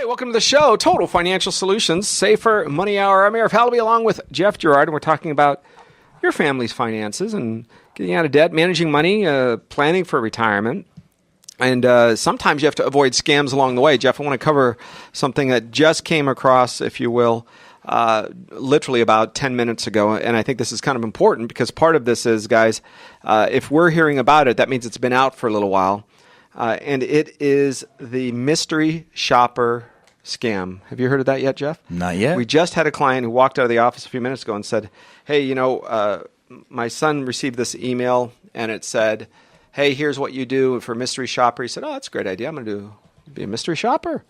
Hey, welcome to the show, Total Financial Solutions, Safer Money Hour. I'm Arif Halaby along with Jeff Gerard, and we're talking about your family's finances and getting out of debt, managing money, planning for retirement. And sometimes you have to avoid scams along the way. Jeff, I want to cover something that just came across, if you will, literally about 10 minutes ago. And I think this is kind of important because part of this is, guys, if we're hearing about it, that means it's been out for a little while. And it is the mystery shopper scam. Have you heard of that yet, Jeff? Not yet. We just had a client who walked out of the office a few minutes ago and said, hey, my son received this email and it said, hey, here's what you do for mystery shopper. He said, oh, that's a great idea. I'm going to be a mystery shopper.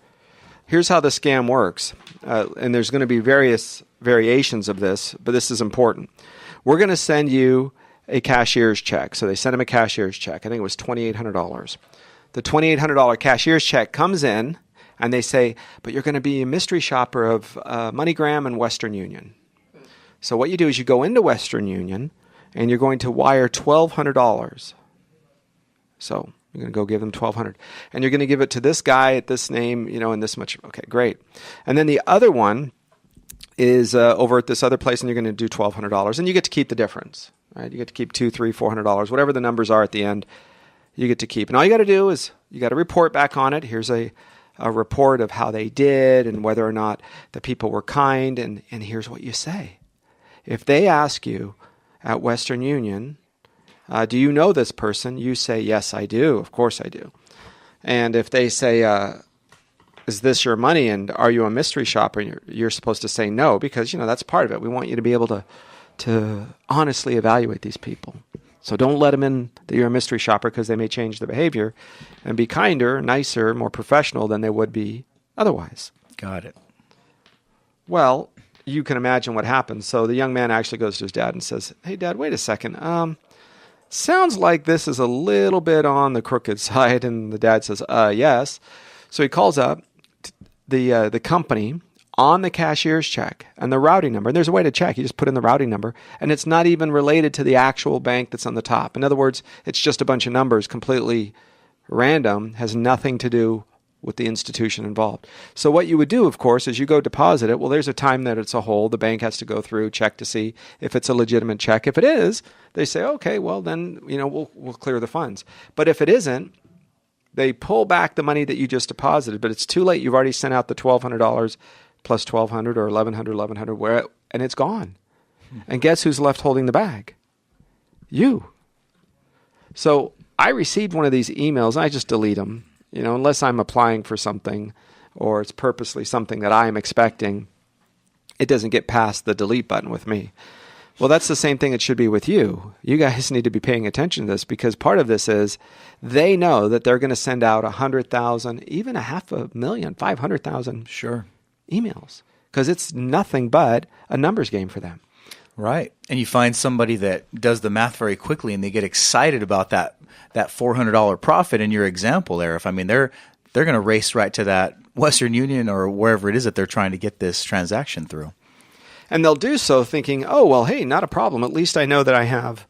Here's how the scam works. And there's going to be various variations of this, but this is important. We're going to send you a cashier's check. So they sent him a cashier's check. I think it was $2,800. The $2,800 cashier's check comes in, and they say, but you're going to be a mystery shopper of MoneyGram and Western Union. So what you do is you go into Western Union, and you're going to wire $1,200. So you're going to go give them $1,200. And you're going to give it to this guy at this name, and this much. Okay, great. And then the other one is over at this other place, and you're going to do $1,200, and you get to keep the difference. Right? You get to keep $200, $300, $400, whatever the numbers are at the end. You get to keep. And all you got to do is you got to report back on it. Here's a report of how they did and whether or not the people were kind. And here's what you say. If they ask you at Western Union, do you know this person? You say, yes, I do. Of course I do. And if they say, is this your money? And are you a mystery shopper? And you're supposed to say no because, that's part of it. We want you to be able to honestly evaluate these people. So don't let them in that you're a mystery shopper because they may change their behavior and be kinder, nicer, more professional than they would be otherwise. Got it. Well, you can imagine what happens. So the young man actually goes to his dad and says, hey, Dad, wait a second. Sounds like this is a little bit on the crooked side. And the dad says, yes. So he calls up the company on the cashier's check and the routing number. And there's a way to check. You just put in the routing number, and it's not even related to the actual bank that's on the top. In other words, it's just a bunch of numbers, completely random, has nothing to do with the institution involved. So what you would do, of course, is you go deposit it. Well, there's a time that it's a hold. The bank has to go through, check to see if it's a legitimate check. If it is, they say, okay, well, then, we'll clear the funds. But if it isn't, they pull back the money that you just deposited, but it's too late. You've already sent out the $1,200 plus $1,200 or $1,100, and it's gone. And guess who's left holding the bag? You. So I received one of these emails, and I just delete them. Unless I'm applying for something or it's purposely something that I'm expecting, it doesn't get past the delete button with me. Well, that's the same thing it should be with you. You guys need to be paying attention to this because part of this is they know that they're going to send out 100,000, even 500,000, 500,000 Sure. emails because it's nothing but a numbers game for them. Right. And you find somebody that does the math very quickly and they get excited about that $400 profit in your example there. If they're going to race right to that Western Union or wherever it is that they're trying to get this transaction through. And they'll do so thinking, oh, well, hey, not a problem. At least I know that I have,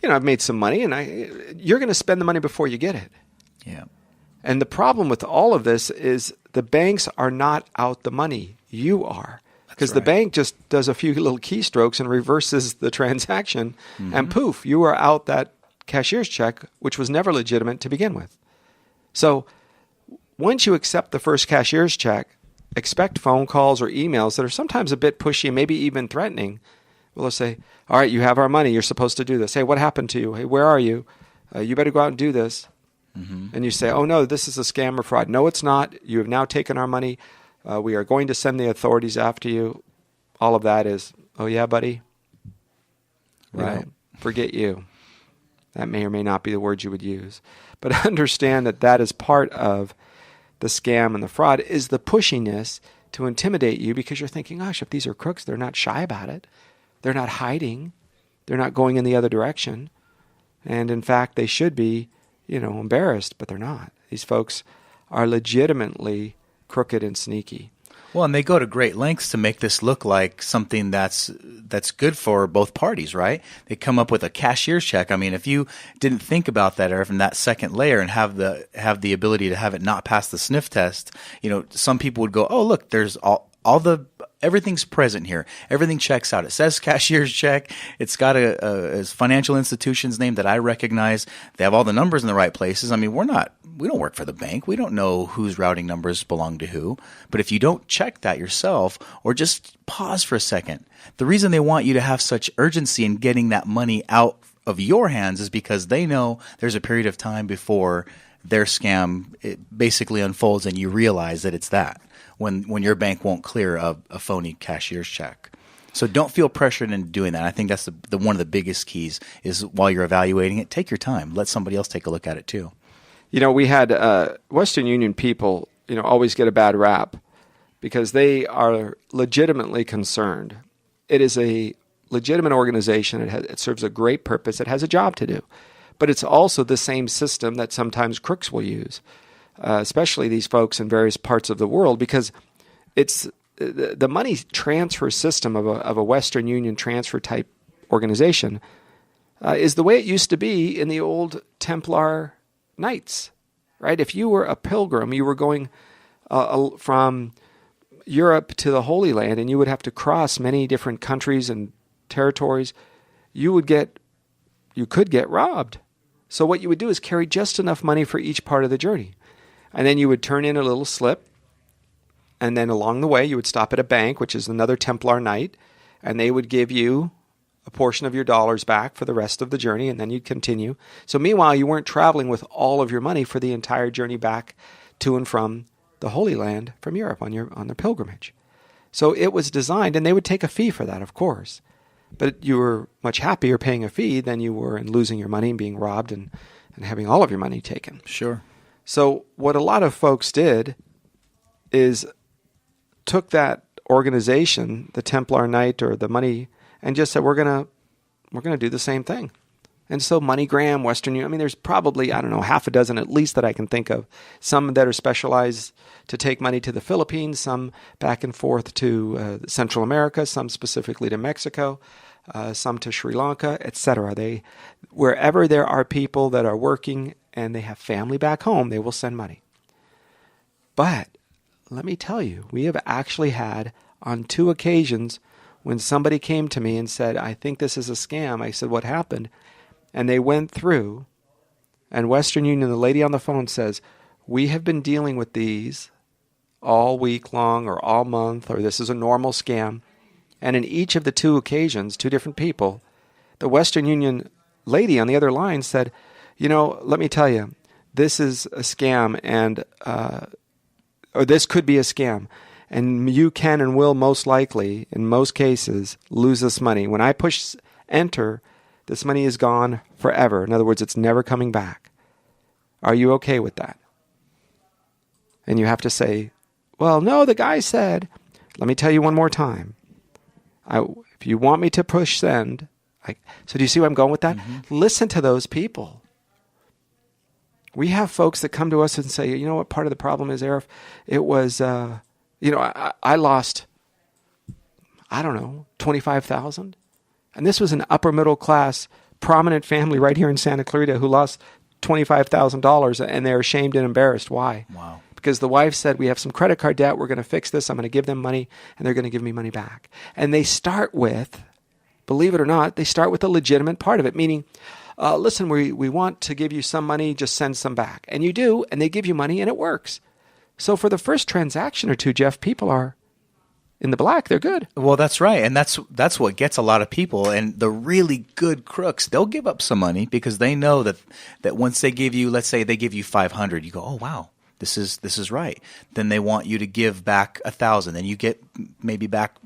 I've made some money and you're going to spend the money before you get it. Yeah. And the problem with all of this is the banks are not out the money. You are. Because the bank just does a few little keystrokes and reverses the transaction, and poof, you are out that cashier's check, which was never legitimate to begin with. So once you accept the first cashier's check, expect phone calls or emails that are sometimes a bit pushy, maybe even threatening. Well, they'll say, all right, you have our money. You're supposed to do this. Hey, what happened to you? Hey, where are you? You better go out and do this. And you say, oh, no, this is a scam or fraud. No, it's not. You have now taken our money. We are going to send the authorities after you. All of that is, oh, yeah, buddy. Right. Forget you. That may or may not be the words you would use. But understand that is part of the scam and the fraud is the pushiness to intimidate you because you're thinking, gosh, if these are crooks, they're not shy about it. They're not hiding. They're not going in the other direction. And in fact, they should be embarrassed, but they're not. These folks are legitimately crooked and sneaky. Well, and they go to great lengths to make this look like something that's good for both parties, right? They come up with a cashier's check. I mean, if you didn't think about that, Arif, in that second layer and have the ability to have it not pass the sniff test, some people would go, oh, look, there's everything's present here. Everything checks out. It says cashier's check. It's got a financial institution's name that I recognize. They have all the numbers in the right places. I mean, we don't work for the bank. We don't know whose routing numbers belong to who. But if you don't check that yourself, or just pause for a second, the reason they want you to have such urgency in getting that money out of your hands is because they know there's a period of time before their scam basically unfolds and you realize that it's that. When your bank won't clear a phony cashier's check. So don't feel pressured into doing that. I think that's the one of the biggest keys is while you're evaluating it, take your time. Let somebody else take a look at it too. We had Western Union people, always get a bad rap because they are legitimately concerned. It is a legitimate organization. It serves a great purpose. It has a job to do. But it's also the same system that sometimes crooks will use. Especially these folks in various parts of the world, because it's the money transfer system of a Western Union transfer type organization is the way it used to be in the old Templar Knights, right? If you were a pilgrim, you were going from Europe to the Holy Land, and you would have to cross many different countries and territories. You could get robbed. So what you would do is carry just enough money for each part of the journey. And then you would turn in a little slip, and then along the way you would stop at a bank, which is another Templar Knight, and they would give you a portion of your dollars back for the rest of the journey, and then you'd continue. So meanwhile, you weren't traveling with all of your money for the entire journey back to and from the Holy Land from Europe on the pilgrimage. So it was designed, and they would take a fee for that, of course. But you were much happier paying a fee than you were in losing your money and being robbed and having all of your money taken. Sure. So what a lot of folks did is took that organization, the Templar Knight or the money, and just said, we're gonna do the same thing. And so MoneyGram, Western Union, there's probably, half a dozen at least that I can think of. Some that are specialized to take money to the Philippines, some back and forth to Central America, some specifically to Mexico, some to Sri Lanka, etc. Wherever there are people that are working and they have family back home, they will send money. But let me tell you, we have actually had on 2 occasions when somebody came to me and said, I think this is a scam. I said, what happened? And they went through, and Western Union, the lady on the phone says, we have been dealing with these all week long or all month, or this is a normal scam. And in each of the 2 occasions, 2 different people, the Western Union lady on the other line said, let me tell you, this is a scam, or this could be a scam, and you can and will most likely, in most cases, lose this money. When I push enter, this money is gone forever. In other words, it's never coming back. Are you okay with that? And you have to say, well, no, the guy said, let me tell you one more time. If you want me to push send, so do you see where I'm going with that? Mm-hmm. Listen to those people. We have folks that come to us and say, you know what part of the problem is, Arif? It was, I lost, $25,000. And this was an upper middle class, prominent family right here in Santa Clarita who lost $25,000, and they're ashamed and embarrassed. Why? Wow. Because the wife said, we have some credit card debt, we're going to fix this, I'm going to give them money, and they're going to give me money back. And they start with, believe it or not, they start with the legitimate part of it, meaning, listen, we want to give you some money, just send some back. And you do, and they give you money, and it works. So for the first transaction or two, Jeff, people are in the black. They're good. Well, that's right. And that's what gets a lot of people. And the really good crooks, they'll give up some money because they know that once they give you, let's say they give you 500, you go, oh, wow, this is right. Then they want you to give back 1,000. Then you get maybe back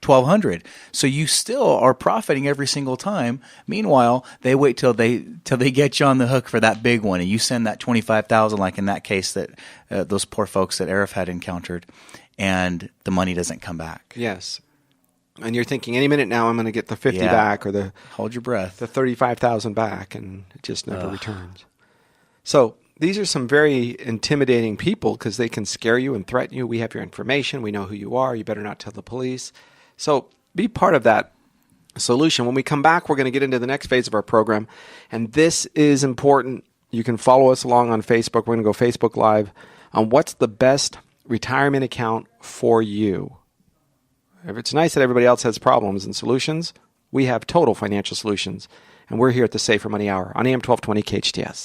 1,200. So you still are profiting every single time. Meanwhile, they wait till they get you on the hook for that big one, and you send that 25,000, like in that case that those poor folks that Arif had encountered, and the money doesn't come back. Yes, and you're thinking any minute now I'm going to get the 50 back or hold your breath, the 35,000 back, and it just never returns. So these are some very intimidating people because they can scare you and threaten you. We have your information. We know who you are. You better not tell the police. So be part of that solution. When we come back, we're going to get into the next phase of our program. And this is important. You can follow us along on Facebook. We're going to go Facebook Live on what's the best retirement account for you. If it's nice that everybody else has problems and solutions, we have total financial solutions. And we're here at the Safer Money Hour on AM 1220 KHTS.